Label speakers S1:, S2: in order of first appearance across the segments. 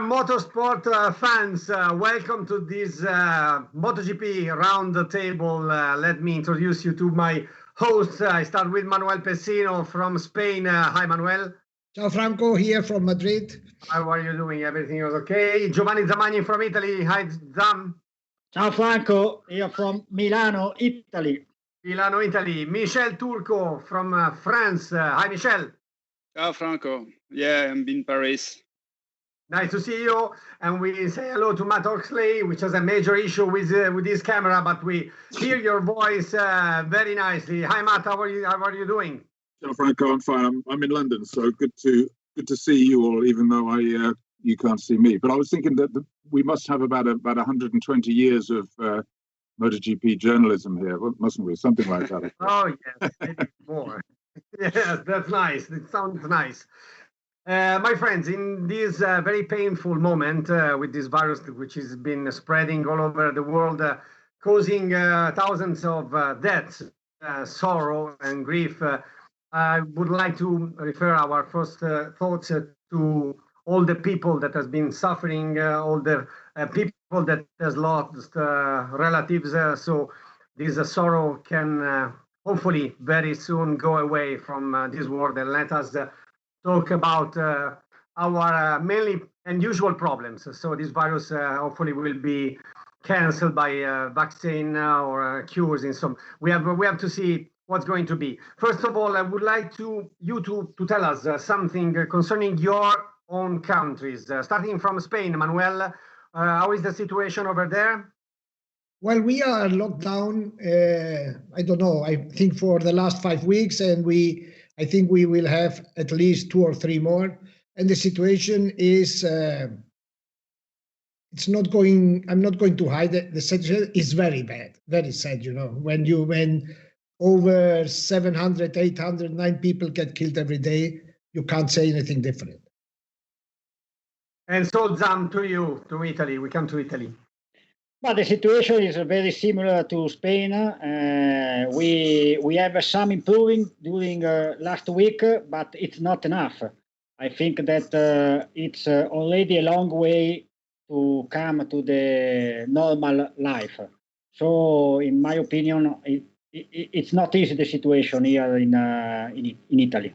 S1: motorsport fans, welcome to this MotoGP round table. Let me introduce you to my hosts. I start with Manuel Pesino from Spain. Hi, Manuel.
S2: Ciao, Franco, here from Madrid.
S1: How are you doing? Everything is okay? Giovanni Zamagni from Italy. Hi, Zam.
S3: Ciao, Franco. Io from Milano, Italy.
S1: Milano, Italy. Michel Turco from France. Hi, Michel.
S4: Ciao, Franco. Yeah, I'm in Paris.
S1: Nice to see you, and we say hello to Matt Oxley, which has a major issue with this camera, but we hear your voice very nicely. Hi, Matt. How are you? How are you doing?
S5: Ciao, Franco. I'm fine. I'm in London, so good to see you all, even though you can't see me. But I was thinking that we must have about 120 years of MotoGP journalism here, mustn't we? Something like that.
S1: Oh yes, maybe more. Yes, that's nice. It sounds nice. My friends, in this very painful moment with this virus, which has been spreading all over the world, causing thousands of deaths, sorrow and grief, I would like to refer our first thoughts to all the people that has been suffering, all the people that has lost relatives. So this sorrow can hopefully very soon go away from this world, and let us talk about our mainly and usual problems. So this virus hopefully will be cancelled by vaccine or cures. And so we have to see what's going to be. First of all, I would like you to tell us something concerning your own countries, starting from Spain. Manuel, how is the situation over there?
S2: Well, we are locked down, I don't know, I think for the last 5 weeks, and I think we will have at least 2 or 3 more. And the situation is, it's not going, I'm not going to hide it. The situation is very bad, very sad, you know, when over 700, 800, 9 people get killed every day, you can't say anything different.
S1: And so, Zam, to you, to Italy, we come to Italy.
S3: But the situation is very similar to Spain. We have some improving during last week, but it's not enough. I think that it's already a long way to come to the normal life. So, in my opinion, it's not easy, the situation here in Italy.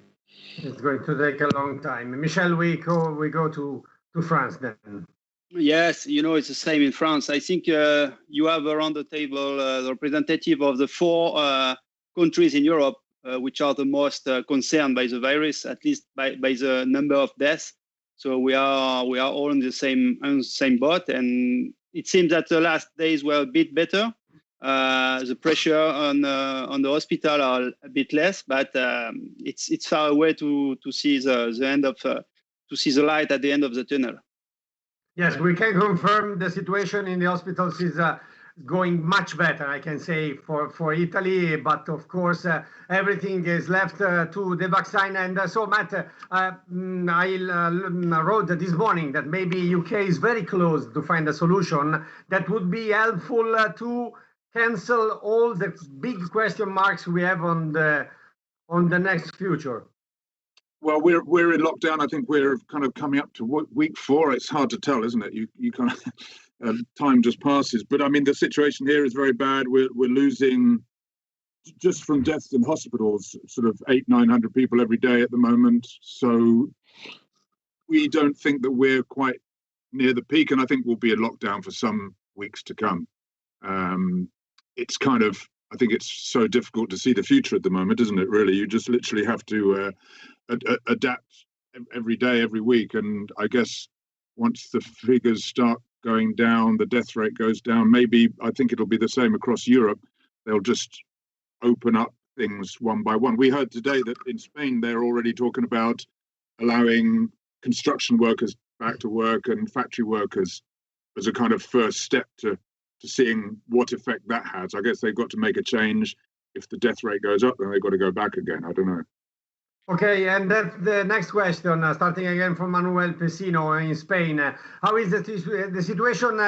S1: It's going to take a long time. Michel, we go to France then.
S4: Yes, you know, it's the same in France. I think you have around the table the representative of the 4 countries in Europe which are the most concerned by the virus, at least by the number of deaths. So we are all in the same boat, and it seems that the last days were a bit better. The pressure on the hospital are a bit less, but it's far away to see the end of to see the light at the end of the tunnel.
S1: Yes, we can confirm the situation in the hospitals is going much better, I can say, for Italy. But of course, everything is left to the vaccine. And so, Matt, I wrote this morning that maybe UK is very close to find a solution that would be helpful to cancel all the big question marks we have on the next future.
S5: Well, we're in lockdown. I think we're kind of coming up to week 4. It's hard to tell, isn't it? You kind of time just passes. But I mean, the situation here is very bad. We're losing, just from deaths in hospitals, sort of 800-900 people every day at the moment. So we don't think that we're quite near the peak, and I think we'll be in lockdown for some weeks to come. It's kind of, I think it's so difficult to see the future at the moment, isn't it? Really, you just literally have to adapt every day, every week. And I guess once the figures start going down, the death rate goes down, maybe I think it'll be the same across Europe. They'll just open up things one by one. We heard today that in Spain, they're already talking about allowing construction workers back to work and factory workers as a kind of first step to seeing what effect that has. I guess they've got to make a change. If the death rate goes up, then they've got to go back again. I don't know.
S1: Okay, and that's the next question, starting again from Manuel Pesino in Spain. How is the situation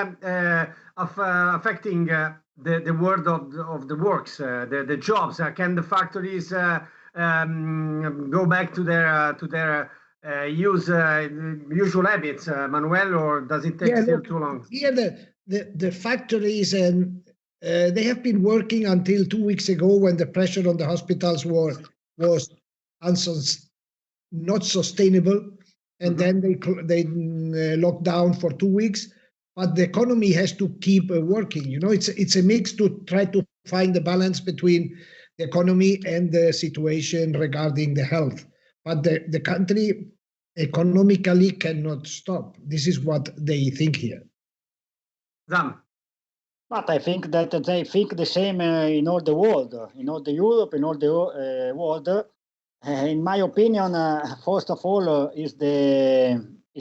S1: affecting the world of the works, the jobs? Can the factories go back to their use usual habits, Manuel, or does it take still too long?
S2: Here the factories and they have been working until 2 weeks ago when the pressure on the hospitals was not sustainable, and then they locked down for 2 weeks. But the economy has to keep working. You know, it's a mix to try to find the balance between the economy and the situation regarding the health. But the country economically cannot stop. This is what they think here.
S1: Zam.
S3: But I think that they think the same in all the world, in all the Europe, in all the world. In my opinion, first of all, is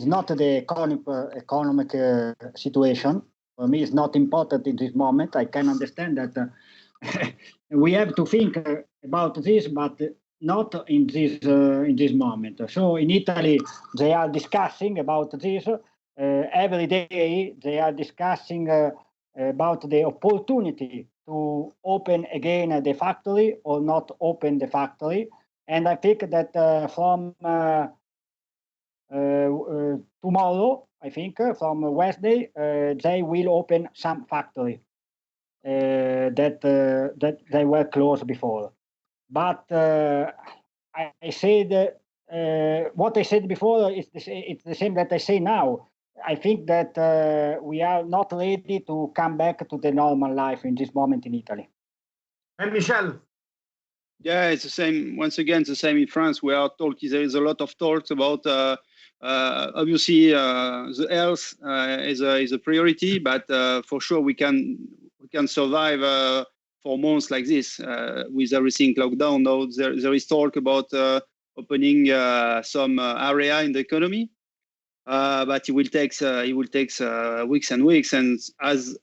S3: not the economic situation. For me, it's not important in this moment. I can understand that we have to think about this, but not in this moment. So in Italy, they are discussing about this every day. They are discussing about the opportunity to open again the factory or not open the factory. And I think that from tomorrow, I think from Wednesday, they will open some factory that they were closed before. But I said what I said before is it's the same that I say now. I think that we are not ready to come back to the normal life in this moment in Italy.
S1: And Michel?
S4: Yeah, it's the same. Once again, it's the same in France. There is a lot of talks about obviously the health is a priority, but for sure we can survive for months like this with everything locked down. Now there is talk about opening some area in the economy, but it will take weeks and weeks. And as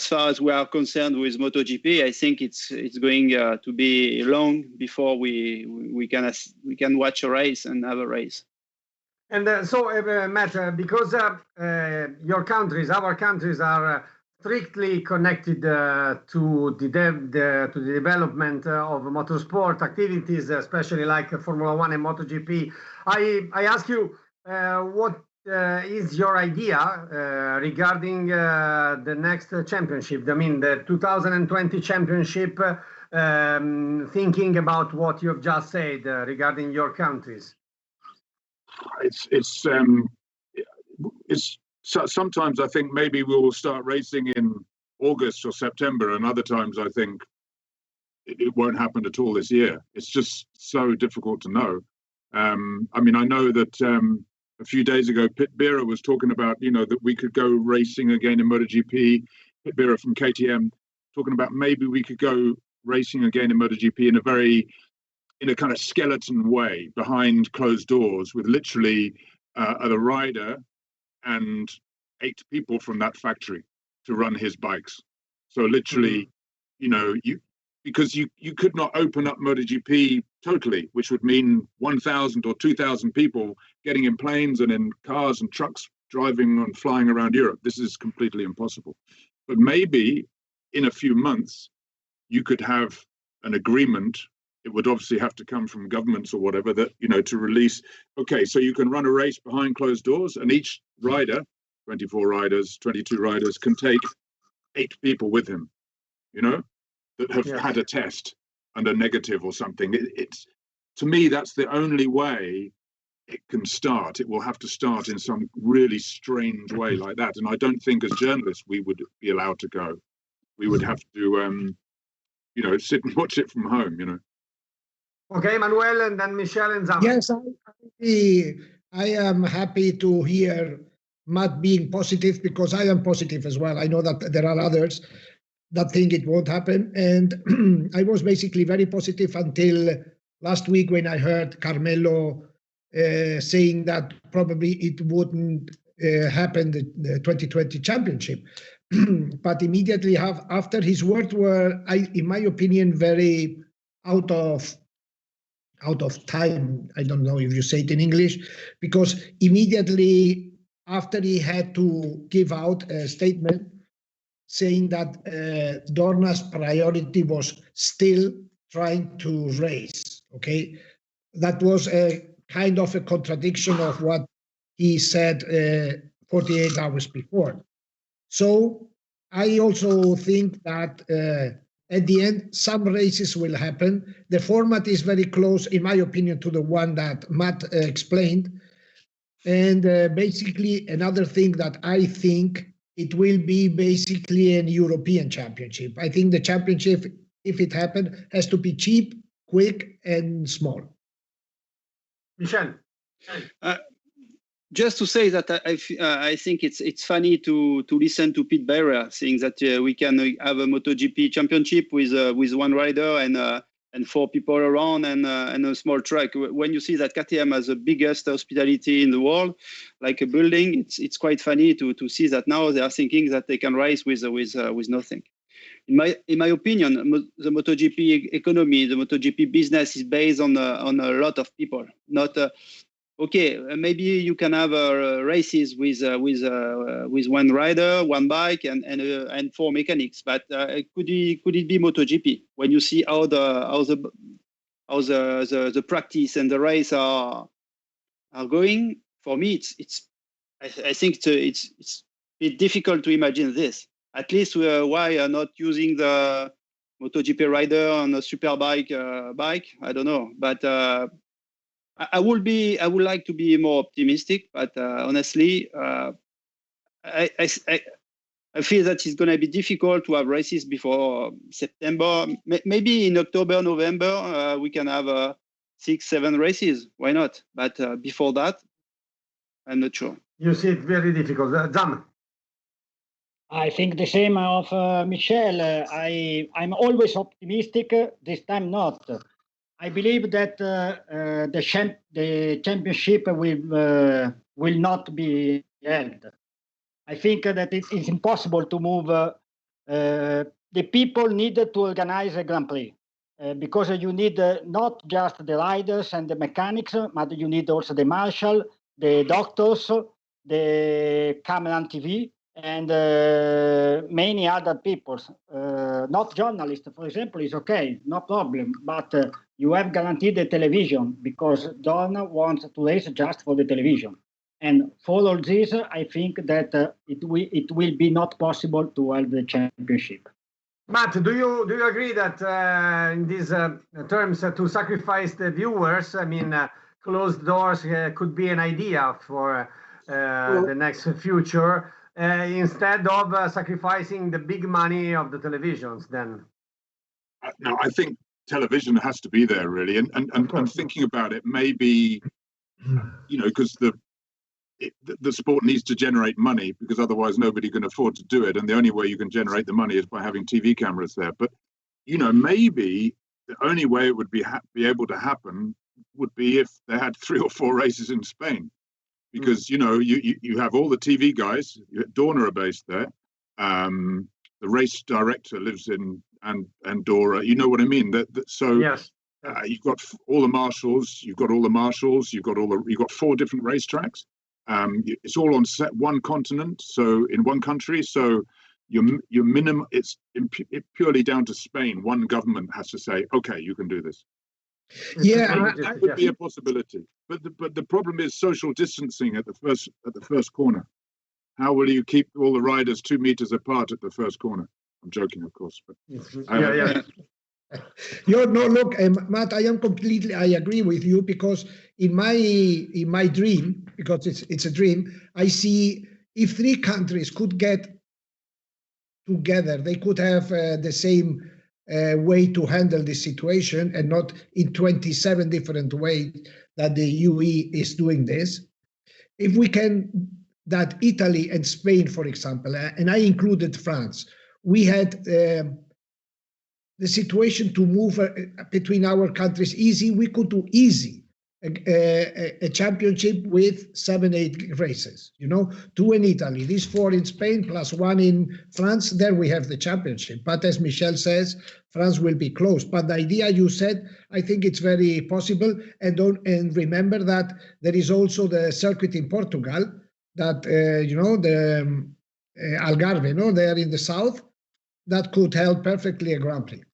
S4: far as we are concerned with Motogp, I think it's going to be long before we can watch a race and have a race.
S1: And Matt, because our countries are strictly connected to the development of motorsport activities, especially like Formula One and MotoGP, I ask you, what is your idea regarding the next championship? I mean, the 2020 championship, thinking about what you've just said regarding your countries.
S5: It's sometimes I think maybe we will start racing in August or September, and other times I think it won't happen at all this year. It's just so difficult to know. I mean, I know that a few days ago, Pit Bira was talking about, that we could go racing again in MotoGP. Pit Bira from KTM talking about maybe we could go racing again in MotoGP in a kind of skeleton way, behind closed doors, with literally the rider and 8 people from that factory to run his bikes. So literally, because you could not open up MotoGP totally, which would mean 1,000 or 2,000 people getting in planes and in cars and trucks driving and flying around Europe. This is completely impossible. But maybe in a few months, you could have an agreement. It would obviously have to come from governments or whatever, that, to release, okay, so you can run a race behind closed doors, and each rider, 24 riders, 22 riders, can take 8 people with him, that have had a test and a negative or something. It's to me, that's the only way it can start. It will have to start in some really strange way like that. And I don't think as journalists we would be allowed to go. We would have to, sit and watch it from home,
S1: Okay, Manuel, and then Michel and Zam.
S2: Yes, I am happy to hear Matt being positive, because I am positive as well. I know that there are others that think it won't happen. And I was basically very positive until last week when I heard Carmelo saying that probably it wouldn't happen, the 2020 championship. But immediately after, his words were, in my opinion, very out of time. I don't know if you say it in English, because immediately after he had to give out a statement saying that Dorna's priority was still trying to race. Okay, that was kind of a contradiction of what he said 48 hours before. So I also think that at the end, some races will happen. The format is very close, in my opinion, to the one that Matt explained. And basically, another thing that I think it will be basically an European championship. I think the championship, if it happened, has to be cheap, quick, and small.
S1: Michel.
S4: Just to say that I think it's funny to listen to Pete Barra saying that we can have a MotoGP championship with one rider and 4 people around and a small track. When you see that KTM has the biggest hospitality in the world, like a building, it's quite funny to see that now they are thinking that they can race with nothing. In my opinion, the MotoGP economy, the MotoGP business is based on a lot of people, not. Okay, maybe you can have races with one rider, one bike, and 4 mechanics. But could it be MotoGP when you see how the practice and the race are going? For me, I think it's a bit difficult to imagine this. At least why are not using the MotoGP rider on a super bike? I don't know, but. I would like to be more optimistic, but honestly, I feel that it's going to be difficult to have races before September. Maybe in October, November, we can have 6-7 races. Why not? But before that, I'm not sure.
S1: You see it very difficult. Zam.
S3: I think the same of Michel. I'm always optimistic. This time not. I believe that the championship will not be held. I think that it is impossible to move. The people needed to organize a Grand Prix because you need not just the riders and the mechanics, but you need also the marshal, the doctors, the camera and TV, and many other people. Not journalists, for example, is okay, no problem, but you have guaranteed the television because Dorna wants to race just for the television. And for all this, I think that it will be not possible to hold the championship.
S1: Matt, do you agree that in these terms to sacrifice the viewers, I mean, closed doors could be an idea for the next future instead of sacrificing the big money of the televisions then?
S5: No, I think television has to be there really, and thinking about it, maybe because the sport needs to generate money because otherwise nobody can afford to do it, and the only way you can generate the money is by having TV cameras there. But maybe the only way it would be able to happen would be if they had 3 or 4 races in Spain, because you have all the TV guys. Dorna are based there. The race director lives in Andorra. You know what I mean? So yes. You've got all the marshals. You've got 4 different racetracks. It's all on one continent, so in one country. So your minimum, it's purely down to Spain. One government has to say, okay, you can do this.
S2: Yeah,
S5: that would be a possibility. But the problem is social distancing at the first corner. How will you keep all the riders 2 meters apart at the first corner? I'm joking, of course. But
S1: yeah.
S2: Look, Matt, I agree with you, because in my dream, because it's a dream, I see if 3 countries could get together, they could have the same way to handle this situation, and not in 27 different ways that the UE is doing this. If we can, that Italy and Spain, for example, and I included France, we had the situation to move between our countries easy. We could do easy a championship with 7-8 races, 2 in Italy, these 4 in Spain, plus 1 in France. There we have the championship. But as Michel says, France will be closed. But the idea you said, I think it's very possible. And remember that there is also the circuit in Portugal that, the Algarve, there in the south, that could help perfectly a Grand Prix.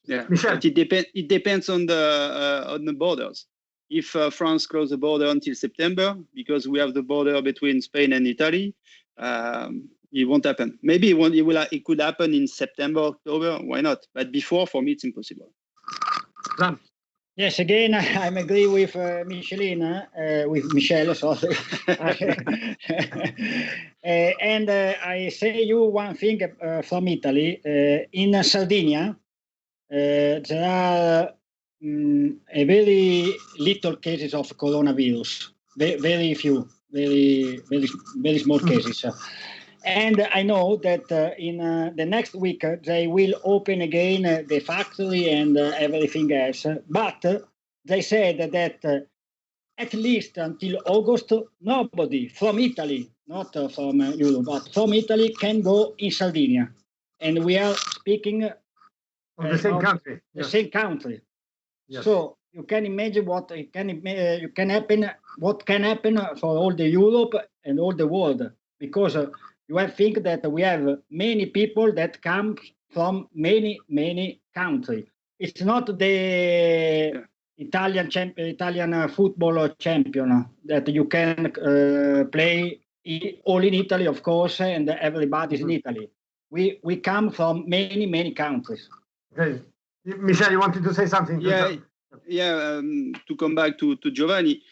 S4: Yeah, Michel. But it depends on the borders. if France closes the border until September, because we have the border between Spain and Italy, it won't happen. Maybe it could happen in September, October, why not? But before, for me, it's impossible.
S3: Yes, again, I agree with with Michel, sorry. And I say you one thing from Italy. In Sardinia, there are a very little cases of coronavirus, very few, very small cases. And I know that in the next week, they will open again the factory and everything else. But they said that at least until August, nobody from Italy, not from Europe, but from Italy can go in Sardinia. And we are speaking
S1: of the same country.
S3: The same country. Yes. So you can imagine what can happen for all the Europe and all the world, because you have to think that we have many people that come from many countries. It's not the Italian football champion that you can play all in Italy, of course, and everybody's in Italy. We come from many countries.
S1: Okay. Michel, you wanted to say something?
S4: To come back to Giovanni,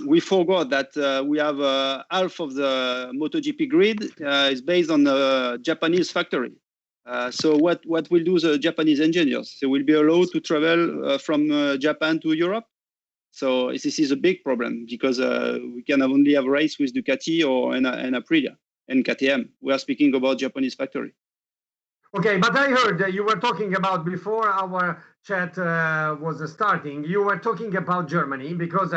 S4: we forgot that we have half of the Motogp grid is based on a Japanese factory. So what will do the Japanese engineers? They will be allowed to travel from Japan to Europe. So this is a big problem, because we can only have a race with Ducati or and Aprilia and KTM. We are speaking about Japanese factory.
S1: Okay, but I heard you were talking about, before our chat was starting, you were talking about Germany, because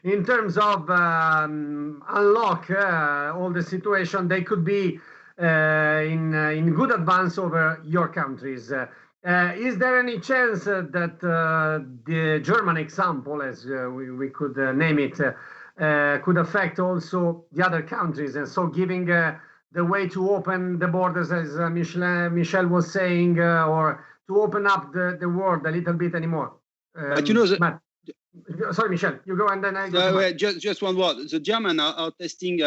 S1: in terms of unlock all the situation, they could be in good advance over your countries. Is there any chance that the German example, as we could name it, could affect also the other countries, and so giving the way to open the borders, as Michel was saying, or to open up the world a little bit anymore?
S4: But you know,
S1: sorry, Michel, you go, and then I go.
S4: Just one word. The Germans are testing,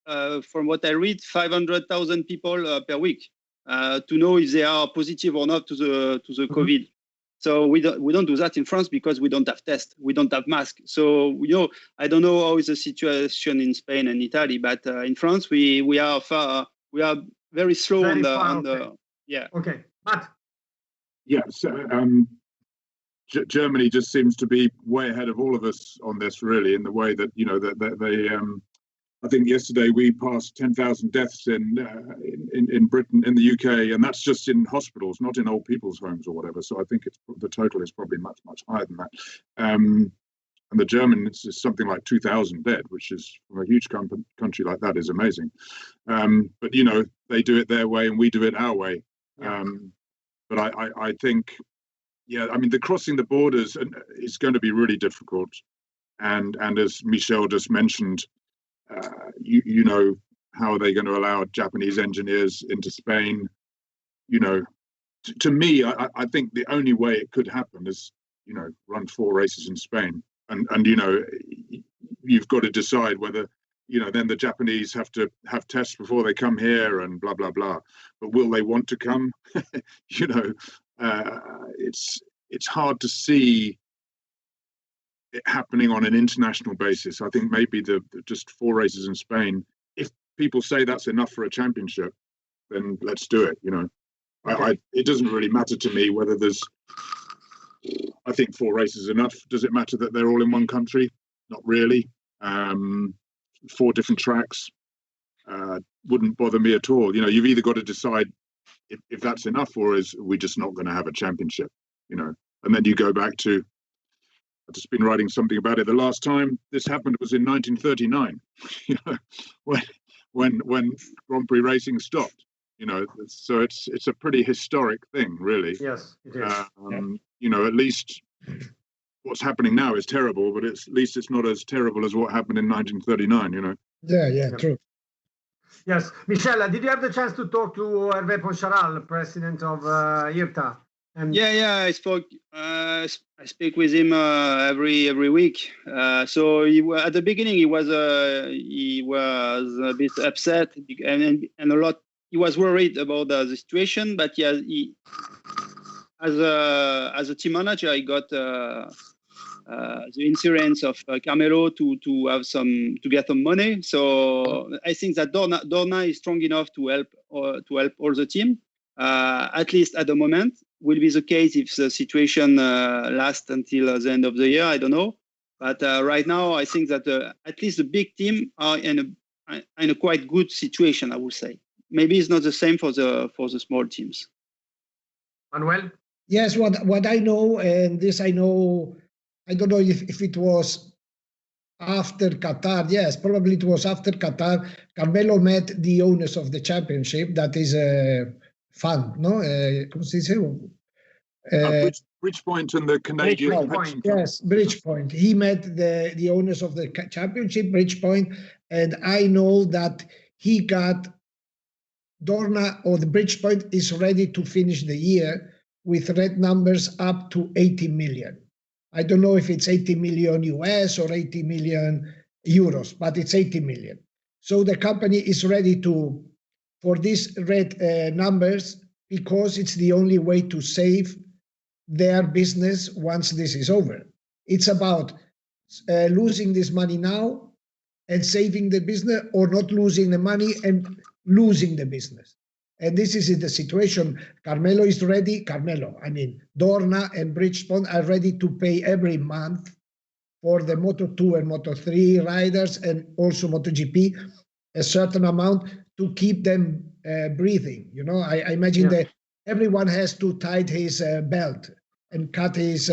S4: from what I read, 500,000 people per week to know if they are positive or not to the COVID. So we don't do that in France, because we don't have tests, we don't have masks. So I don't know how is the situation in Spain and Italy, but in France we are very slow on the yeah.
S1: Okay, but
S5: yes, Germany just seems to be way ahead of all of us on this, really, in the way that that they. I think yesterday we passed 10,000 deaths in Britain, in the UK, and that's just in hospitals, not in old people's homes or whatever. So I think the total is probably much higher than that. And the Germans is something like 2,000 dead, which is, from a huge country like that, is amazing. But they do it their way and we do it our way. But I think, the crossing the borders is going to be really difficult. And as Michel just mentioned, how are they going to allow Japanese engineers into Spain? To me, I think the only way it could happen is, run 4 races in Spain, and you've got to decide whether, then the Japanese have to have tests before they come here and blah blah blah. But will they want to come? It's hard to see it happening on an international basis. I think maybe the just 4 races in Spain, if people say that's enough for a championship, then let's do it. It doesn't really matter to me whether there's, I think 4 races is enough. Does it matter that they're all in one country? Not really. 4 different tracks wouldn't bother me at all. You've either got to decide if that's enough, or is we just not going to have a championship, and then you go back to, I've just been writing something about it. The last time this happened was in 1939, when Grand Prix racing stopped. So it's a pretty historic thing, really.
S1: Yes, it is.
S5: At least what's happening now is terrible, but at least it's not as terrible as what happened in 1939.
S2: Yeah, true.
S1: Yes, Michel, did you have the chance to talk to Hervé Poncharal, president of IRTA? And
S4: Yeah. I speak with him every week. So at the beginning he was a bit upset and a lot. He was worried about the situation, but as a team manager, I got the insurance of Carmelo to get some money. So I think that Dorna is strong enough to help all the team. At least at the moment, will be the case if the situation lasts until the end of the year. I don't know, but right now I think that at least the big team are in a quite good situation. I would say maybe it's not the same for the small teams.
S1: Manuel?
S2: Yes, what I know, and this I know, I don't know if it was after Qatar. Yes, probably it was after Qatar. Carmelo met the owners of the championship. That is a fund, no? ¿Cómo se dice?
S5: Bridgepoint and the Canadian
S1: Bridgepoint.
S2: Yes, Bridgepoint. He met the owners of the championship, Bridgepoint, and I know that he got Dorna, or the Bridgepoint is ready to finish the year with red numbers up to 80 million. I don't know if it's 80 million US or 80 million euros, but it's 80 million. So the company is ready for these red numbers, because it's the only way to save their business once this is over. It's about losing this money now and saving the business, or not losing the money and losing the business. And this is the situation. Carmelo is ready. Dorna and Bridgepont are ready to pay every month for the Moto2 and Moto3 riders, and also MotoGP, a certain amount to keep them breathing. I imagine that everyone has to tie his belt and cut his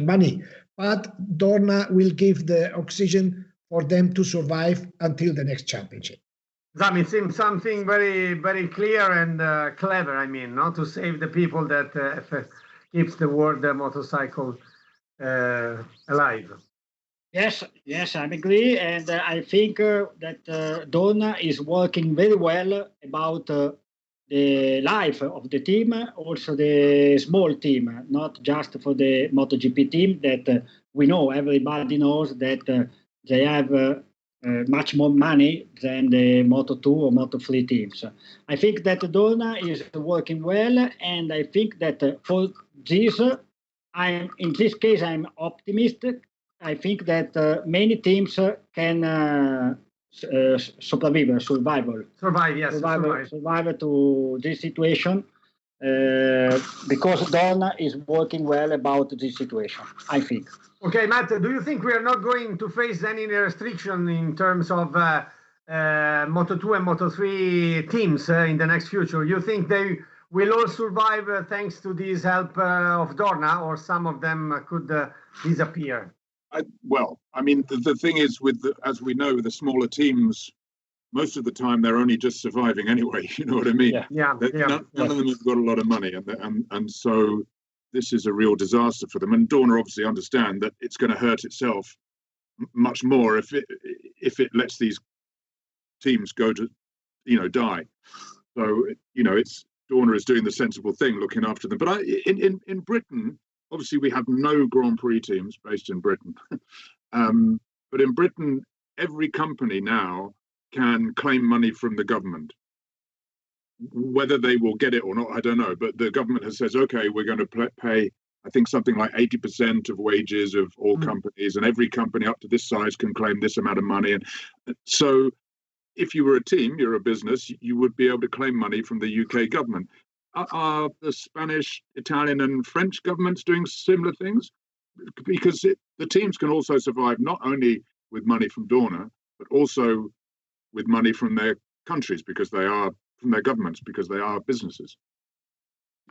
S2: money. But Dorna will give the oxygen for them to survive until the next championship.
S1: Zam, it seems something very, very clear and clever, not to save the people that keeps the world motorcycle alive.
S3: Yes, I agree. And I think that Dorna is working very well about the life of the team, also the small team, not just for the MotoGP team that we know, everybody knows that they have much more money than the Moto2 or Moto3 teams. I think that Dorna is working well, and I think that for this, in this case, I'm optimistic. I think that many teams can survive to this situation, because Dorna is working well about this situation, I think.
S1: Okay, Matt, do you think we are not going to face any restriction in terms of Moto2 and Moto3 teams in the next future? You think they will all survive thanks to this help of Dorna, or some of them could disappear?
S5: The thing is, as we know, the smaller teams, most of the time they're only just surviving anyway. You know what I mean?
S1: Yeah.
S5: None of them have got a lot of money, and so this is a real disaster for them. And Dorna obviously understand that it's going to hurt itself much more if it lets these teams go to, die. So it's Dorna is doing the sensible thing, looking after them. But in Britain, obviously we have no Grand Prix teams based in Britain. But in Britain, every company now can claim money from the government. Whether they will get it or not, I don't know. But the government has said, okay, we're going to pay, I think, something like 80% of wages of all companies, and every company up to this size can claim this amount of money. And so if you were a team, you're a business, you would be able to claim money from the UK government. Are the Spanish, Italian and French governments doing similar things? Because the teams can also survive not only with money from Dorna, but also with money from their countries, because they are from their governments, because they are businesses.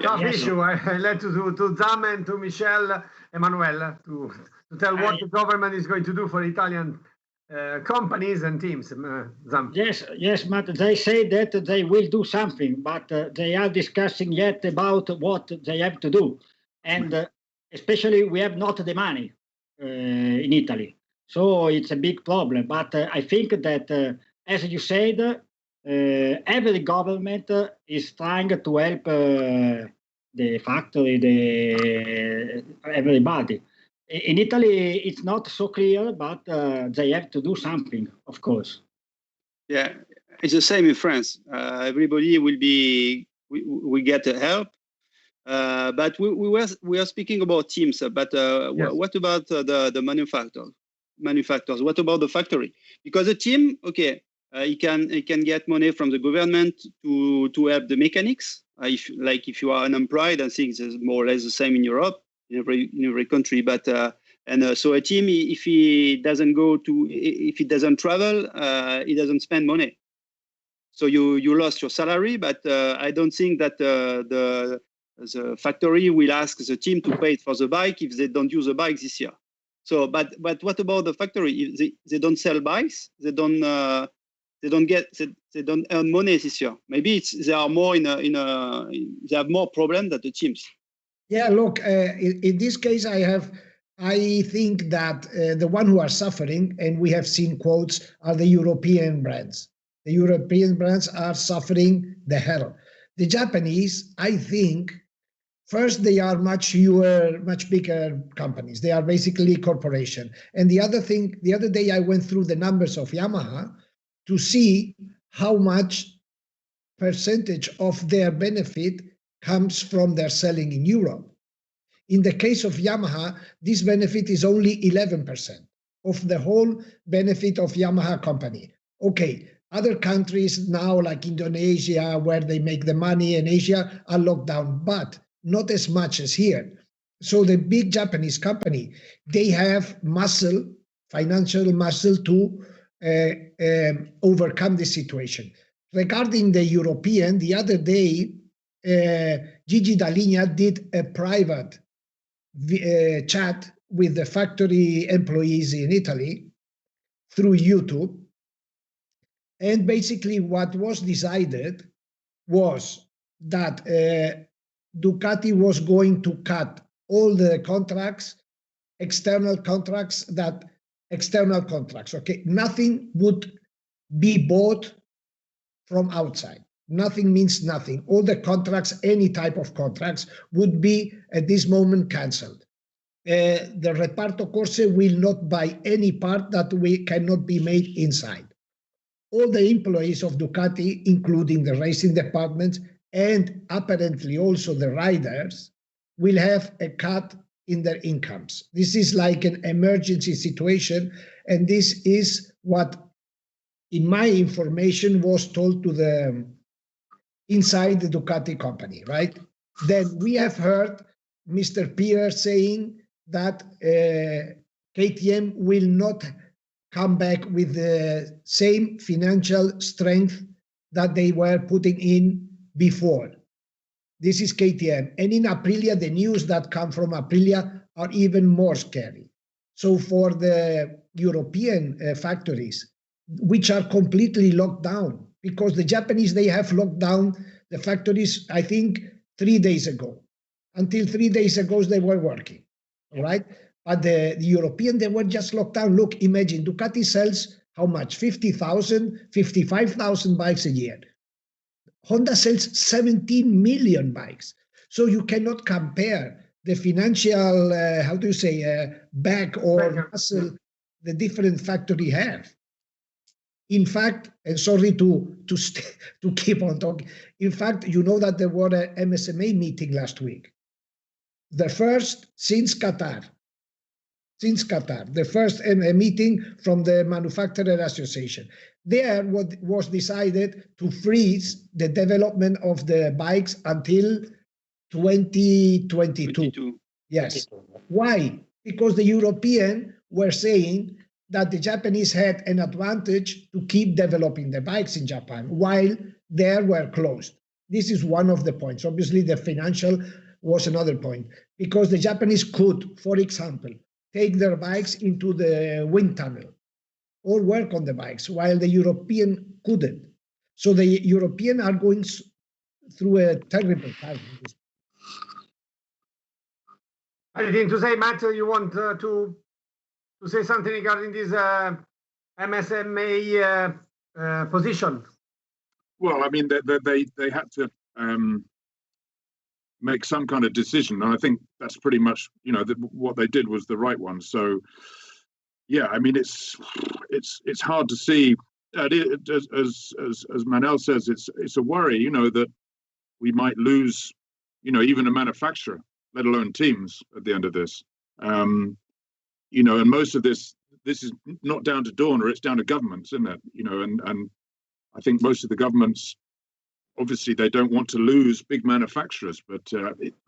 S1: Tough issue. I let to Zam and to Michel Emanuele to tell what the government is going to do for Italian companies and teams. Zam.
S3: Yes, Matt. They say that they will do something, but they are discussing yet about what they have to do, and especially we have not the money in Italy, so it's a big problem. But I think that, as you said, every government is trying to help the factory, everybody. In Italy, it's not so clear, but they have to do something, of course.
S4: Yeah, it's the same in France. Everybody will get help. But we are speaking about teams. But
S1: Yes.
S4: What about the manufacturers? What about the factory? Because the team, okay, he can get money from the government to help the mechanics. If you are unemployed, I think it's more or less the same in Europe, in every country. But so a team, if he doesn't travel, he doesn't spend money. So you lost your salary, but I don't think that the factory will ask the team to pay for the bike if they don't use the bike this year. So, but what about the factory? If they don't sell bikes, they don't earn money this year. Maybe they are more they have more problem than the teams.
S2: Yeah, look, in this case, I think that the one who are suffering, and we have seen quotes, are the European brands. The European brands are suffering the hell. The Japanese, I think, first, they are much bigger companies. They are basically corporation. And the other day I went through the numbers of Yamaha to see how much percentage of their benefit comes from their selling in Europe. In the case of Yamaha, this benefit is only 11% of the whole benefit of Yamaha company. Okay, other countries now, like Indonesia, where they make the money, and Asia, are locked down, but not as much as here. So the big Japanese company, they have financial muscle to overcome the situation. Regarding the European, the other day, Gigi Dall'Igna did a private chat with the factory employees in Italy through YouTube. And basically what was decided was that Ducati was going to cut all the contracts, external contracts, okay? Nothing would be bought from outside. Nothing means nothing. All the contracts, any type of contracts, would be at this moment cancelled. The reparto corse will not buy any part that cannot be made inside. All the employees of Ducati, including the racing department and apparently also the riders, will have a cut in their incomes. This is like an emergency situation, and this is what, in my information, was told to the inside the Ducati company, right? Then we have heard Mr. Pierre saying that KTM will not come back with the same financial strength that they were putting in before. This is KTM. And in Aprilia, the news that come from Aprilia are even more scary. So for the European factories, which are completely locked down, because the Japanese, they have locked down the factories, I think, 3 days ago. Until 3 days ago, they were working, all right? But the European, they were just locked down. Look, imagine, Ducati sells how much? 50,000, 55,000 bikes a year. Honda sells 17 million bikes. So you cannot compare the financial, back or muscle the different factory have. In fact, and sorry to keep on talking, in fact, you know that there were an MSMA meeting last week. The first since Qatar, the first meeting from the Manufacturer Association. There what was decided to freeze the development of the bikes until 2022. Yes. Why? Because the European were saying that the Japanese had an advantage to keep developing the bikes in Japan while they were closed. This is one of the points. Obviously, the financial was another point, because the Japanese could, for example, take their bikes into the wind tunnel or work on the bikes, while the European couldn't. So the European are going through a terrible time.
S1: Anything to say, Matt? You want to say something regarding this MSMA position?
S5: well, I mean, they had to make some kind of decision, and I think that's pretty much, you know, what they did was the right one. So, yeah, I mean, it's hard to see. As Manel says, it's a worry, you know, that we might lose, you know, even a manufacturer, let alone teams, at the end of this. You know, and most of this is not down to Dorna, it's down to governments, isn't it? You know, and I think most of the governments, obviously, they don't want to lose big manufacturers, but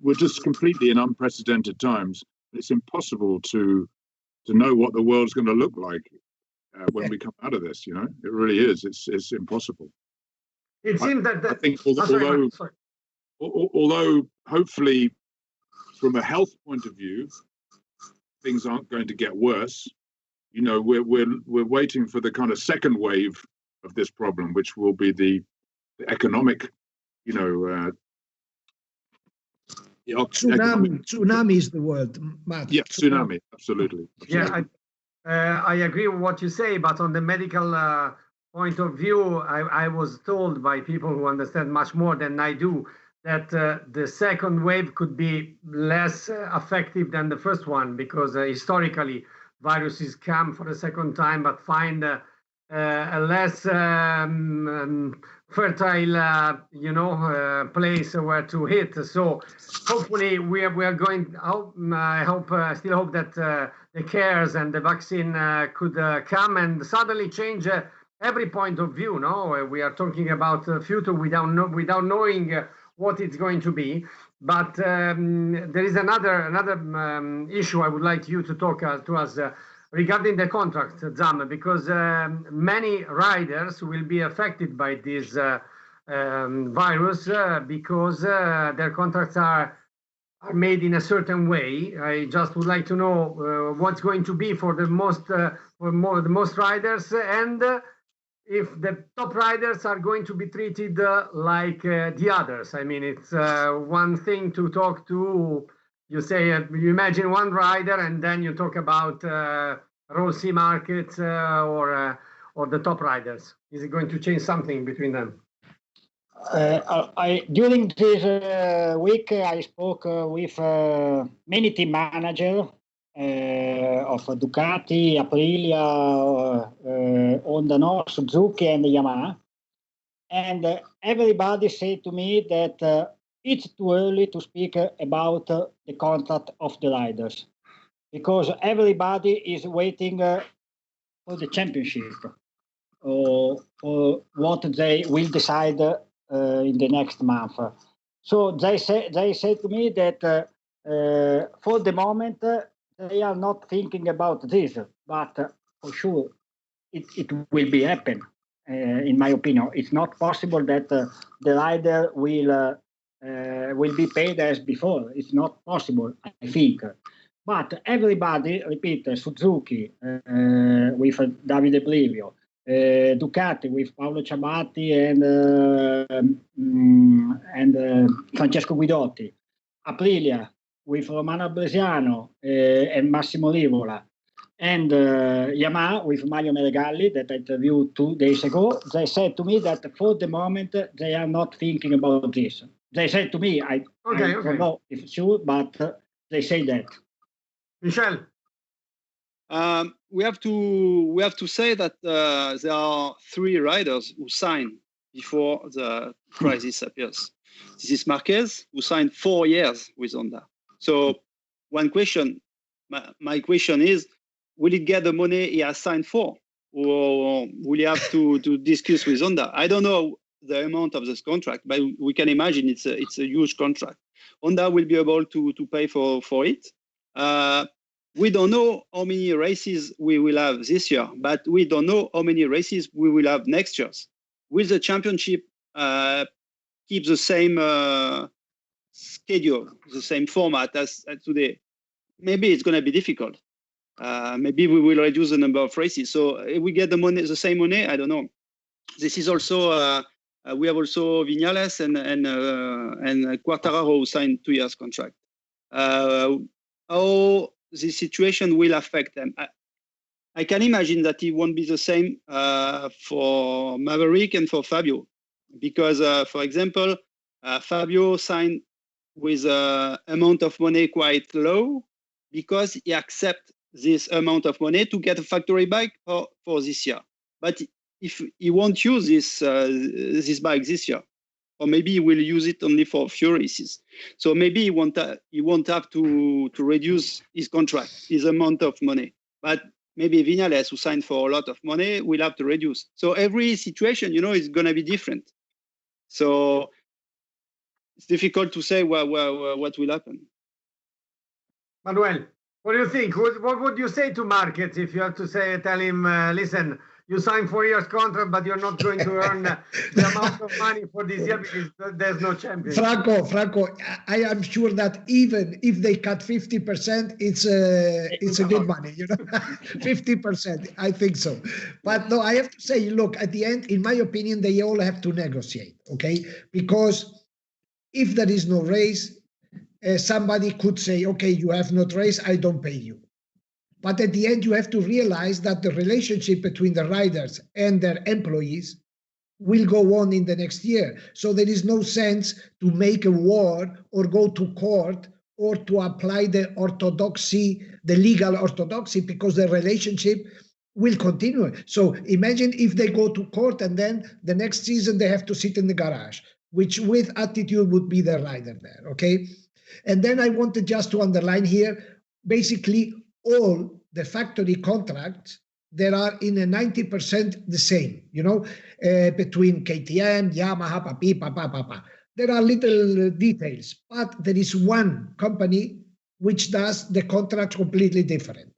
S5: we're just completely in unprecedented times. It's impossible to know what the world's going to look like when we come out of this. You know, it really is. It's impossible.
S1: It seems that
S5: I think although hopefully from a health point of view, things aren't going to get worse. You know, we're waiting for the kind of second wave of this problem, which will be the economic, you know,
S2: tsunami is the word, Matt.
S5: Yeah, tsunami, absolutely.
S1: Yeah, I agree with what you say, but on the medical point of view, I was told by people who understand much more than I do that the second wave could be less effective than the first one, because historically viruses come for the second time but find a less fertile, you know, place where to hit. So hopefully we are going. I still hope that the cares and the vaccine could come and suddenly change every point of view. No, we are talking about the future without knowing what it's going to be. But there is another issue I would like you to talk to us regarding the contract, Zam, because many riders will be affected by this virus because their contracts are made in a certain way. I just would like to know what's going to be for the most riders, and if the top riders are going to be treated like the others. I mean, it's one thing to talk to. You say you imagine one rider, and then you talk about Rossi markets or the top riders. Is it going to change something between them?
S3: During this week, I spoke with many team managers of Ducati, Aprilia, Honda, Suzuki, and Yamaha, and everybody said to me that it's too early to speak about the contract of the riders, because everybody is waiting for the championship or for what they will decide in the next month. So they said to me that for the moment they are not thinking about this, but for sure it will be happen. In my opinion, it's not possible that the rider will be paid as before. It's not possible, I think. But everybody, repeat, Suzuki with Davide Brivio, Ducati with Paolo Ciabatti and Francesco Guidotti, Aprilia with Romano Bresciano and Massimo Rivola, and Yamaha with Mario Meregalli that I interviewed 2 days ago. They said to me that for the moment they are not thinking about this. They said to me, I don't know if it's true, but they say that.
S1: Michel.
S4: We have to say that there are 3 riders who signed before the crisis appears. This is Marquez, who signed 4 years with Honda. So one question, my question is, will he get the money he has signed for, or will he have to discuss with Honda? I don't know the amount of this contract, but we can imagine it's a huge contract. Honda will be able to pay for it. We don't know how many races we will have this year, but we don't know how many races we will have next year. Will the championship keep the same schedule, the same format as today? Maybe it's going to be difficult. Maybe we will reduce the number of races. So if we get the same money, I don't know. This is also we have also Viñales and Quartararo who signed 2 years contract. How this situation will affect them? I can imagine that it won't be the same for Maverick and for Fabio. because, for example, Fabio signed with an amount of money quite low because he accepts this amount of money to get a factory bike for this year. But if he won't use this bike this year, or maybe he will use it only for a few races, so maybe he won't have to reduce his contract, his amount of money. But maybe Viñales, who signed for a lot of money, will have to reduce. So every situation, is going to be different. So it's difficult to say what will happen.
S1: Manuel, what do you think? What would you say to Marquez if you have to tell him, listen, you signed 4 years contract, but you're not going to earn the amount of money for this year because there's no champion.
S2: Franco, I am sure that even if they cut 50%, it's a good money, 50%, I think so. But no, I have to say, look, at the end, in my opinion, they all have to negotiate, okay? Because if there is no race, somebody could say, okay, you have not race, I don't pay you. But at the end, you have to realize that the relationship between the riders and their employees will go on in the next year. So there is no sense to make a war or go to court or to apply the legal orthodoxy, because the relationship will continue. So imagine if they go to court and then the next season they have to sit in the garage, which with attitude would be the rider there, okay? And then I wanted just to underline here, basically all the factory contracts, there are in a 90% the same, between KTM, Yamaha, papa. There are little details, but there is one company which does the contract completely different,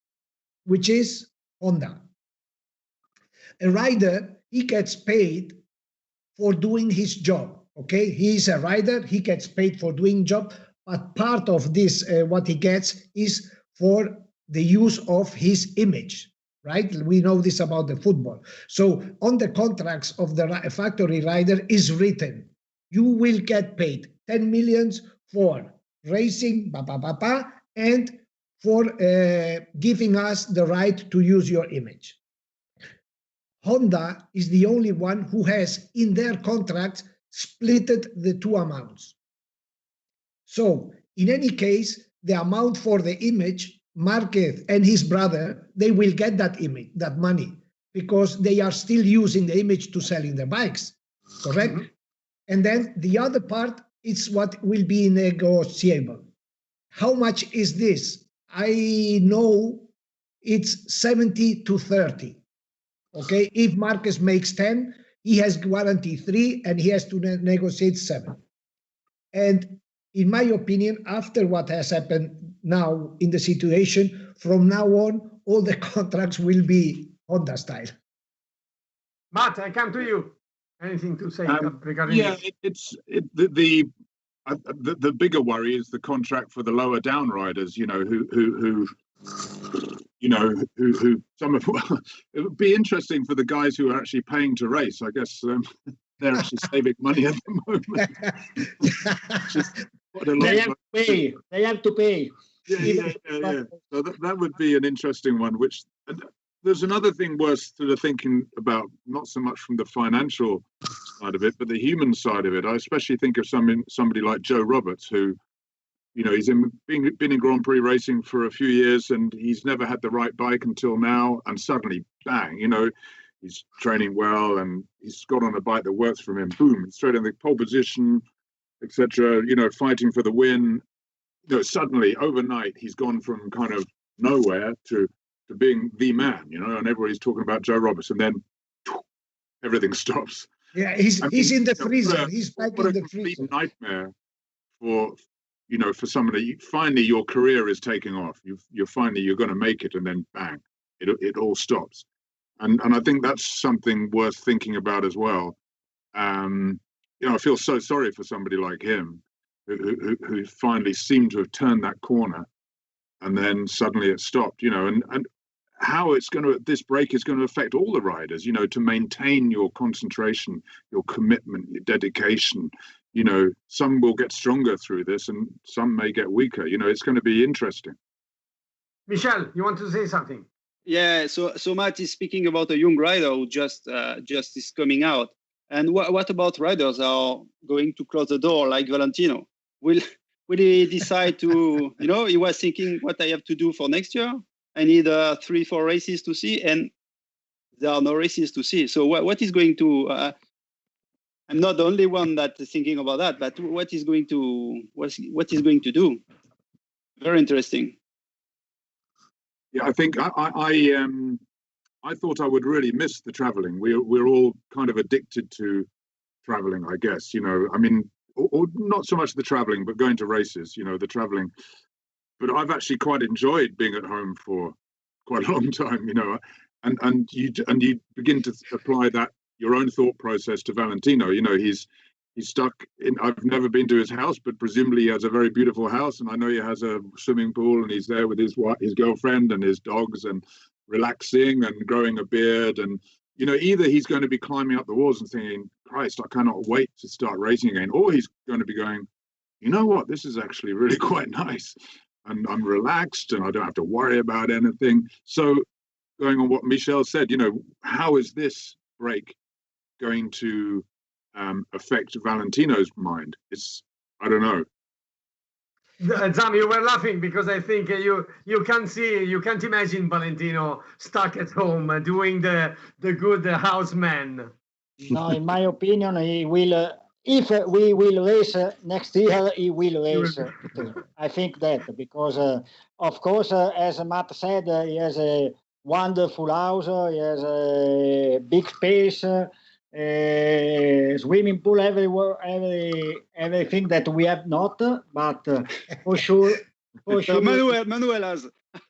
S2: which is Honda. A rider, he gets paid for doing his job, okay? He is a rider, he gets paid for doing job, but part of this, what he gets is for the use of his image, right? We know this about the football. So on the contracts of the factory rider is written, you will get paid 10 millions for racing, and for giving us the right to use your image. Honda is the only one who has in their contracts splitted the two amounts. So in any case, the amount for the image, Marquez and his brother, they will get that image, that money, because they are still using the image to selling the bikes, correct? Mm-hmm. And then the other part is what will be negotiable. How much is this? I know it's 70 to 30. Okay, if Marquez makes 10, he has guarantee 3 and he has to negotiate 7. And in my opinion, after what has happened now in the situation, from now on, all the contracts will be Honda style.
S1: Matt, I come to you. Anything to say regarding
S5: this? The bigger worry is the contract for the lower down riders, who some of it would be interesting for the guys who are actually paying to race. I guess they're actually saving money at the moment.
S3: They have to pay.
S5: Yeah. So that would be an interesting one. There's another thing worth sort of thinking about, not so much from the financial side of it, but the human side of it. I especially think of somebody like Joe Roberts, who, he's been in Grand Prix racing for a few years and he's never had the right bike until now, and suddenly, bang, he's training well and he's got on a bike that works for him. Boom, straight in the pole position, etc. Fighting for the win. Suddenly, overnight, he's gone from kind of nowhere to being the man. And everybody's talking about Joe Roberts, and then everything stops.
S2: Yeah, he's in the freezer. He's back in the freezer.
S5: Nightmare for somebody. Finally, your career is taking off. You're going to make it, and then bang, it all stops. And I think that's something worth thinking about as well. I feel so sorry for somebody like him, who finally seemed to have turned that corner, and then suddenly it stopped. And how this break is going to affect all the riders. To maintain your concentration, your commitment, your dedication. Some will get stronger through this, and some may get weaker. It's going to be interesting.
S1: Michel, you want to say something?
S4: Yeah. So Matt is speaking about a young rider who just is coming out. And what about riders are going to close the door like Valentino? Will he decide to, he was thinking what I have to do for next year? I need 3-4 races to see, and there are no races to see. So what is going to, I'm not the only one that is thinking about that, but what is going to do? Very interesting.
S5: Yeah, I think I thought I would really miss the traveling. We're all kind of addicted to traveling, I guess. I mean, or not so much the traveling, but going to races. The traveling. But I've actually quite enjoyed being at home for quite a long time. And you begin to apply that your own thought process to Valentino. He's stuck in. I've never been to his house, but presumably he has a very beautiful house, and I know he has a swimming pool, and he's there with his girlfriend and his dogs, and relaxing and growing a beard. And either he's going to be climbing up the walls and thinking, Christ, I cannot wait to start racing again, or he's going to be going, you know what, this is actually really quite nice, and I'm relaxed and I don't have to worry about anything. So going on what Michel said, how is this break going to affect Valentino's mind? I don't know.
S1: Sam, you were laughing because I think you can't imagine Valentino stuck at home doing the good houseman.
S3: No, in my opinion, he will. If we will race next year, he will race. I think that because, of course, as Matt said, he has a wonderful house. He has a big space. Swimming pool everywhere, everything that we have not, but for sure
S4: Manuel has.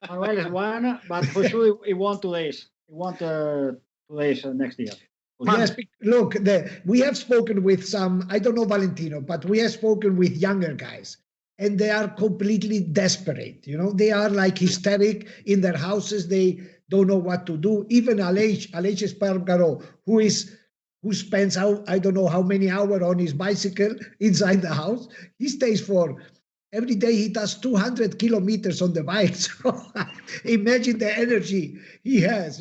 S3: Manuel is one, but for sure he want to race. He want to race next year.
S2: Yes, look, we have spoken with some, I don't know Valentino, but we have spoken with younger guys, and they are completely desperate. They are like hysteric in their houses. They don't know what to do. Even Aleix Espargaro, who spends I don't know how many hours on his bicycle inside the house. He stays for every day. He does 200 kilometers on the bike. So imagine the energy he has.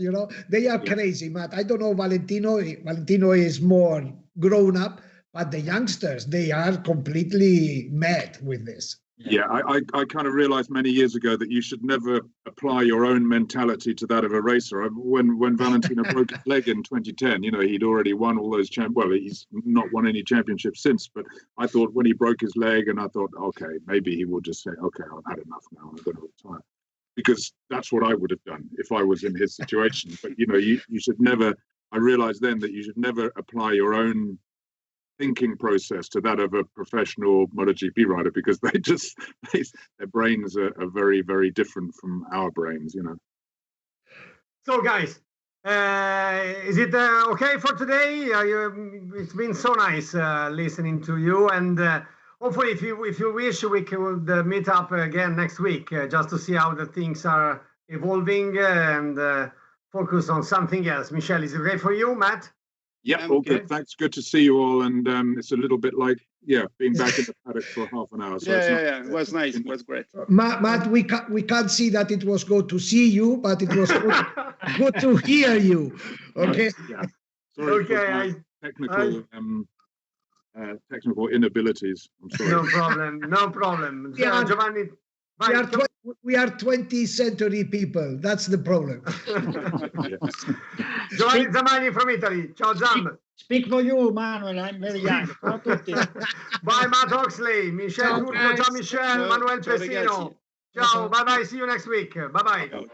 S2: They are crazy, Matt. I don't know Valentino. Valentino is more grown up, but the youngsters, they are completely mad with this.
S5: Yeah, I kind of realized many years ago that you should never apply your own mentality to that of a racer. When Valentino broke his leg in 2010, he'd already won all those well, he's not won any championships since, but I thought when he broke his leg, and I thought, okay, maybe he will just say, okay, I've had enough now, I'm going to retire. Because that's what I would have done if I was in his situation. But, you should never, I realized then that you should never apply your own thinking process to that of a professional Motogp rider, because their brains are very, very different from our brains.
S1: So guys, is it okay for today? It's been so nice listening to you, and hopefully if you wish, we could meet up again next week just to see how the things are evolving and focus on something else. Michel, is it okay for you? Matt?
S5: Yeah, all good. Thanks. Good to see you all. And it's a little bit like, being back in the paddock for half an hour. So
S4: yeah. It was nice. It was great.
S2: Matt, we can't see that it was good to see you, but it was good to hear you. Okay.
S5: Yeah. Sorry for technical inabilities. I'm sorry.
S1: No problem. Giovanni.
S2: We are 20th century people. That's the problem.
S1: Giovanni Zamani from Italy. Ciao, Zam.
S3: Speak for you, Manuel. I'm very young.
S1: Bye, Matt Oxley. Michel Turco. Ciao, Michel. Manuel Pessino. Ciao. Bye-bye. See you next week. Bye-bye.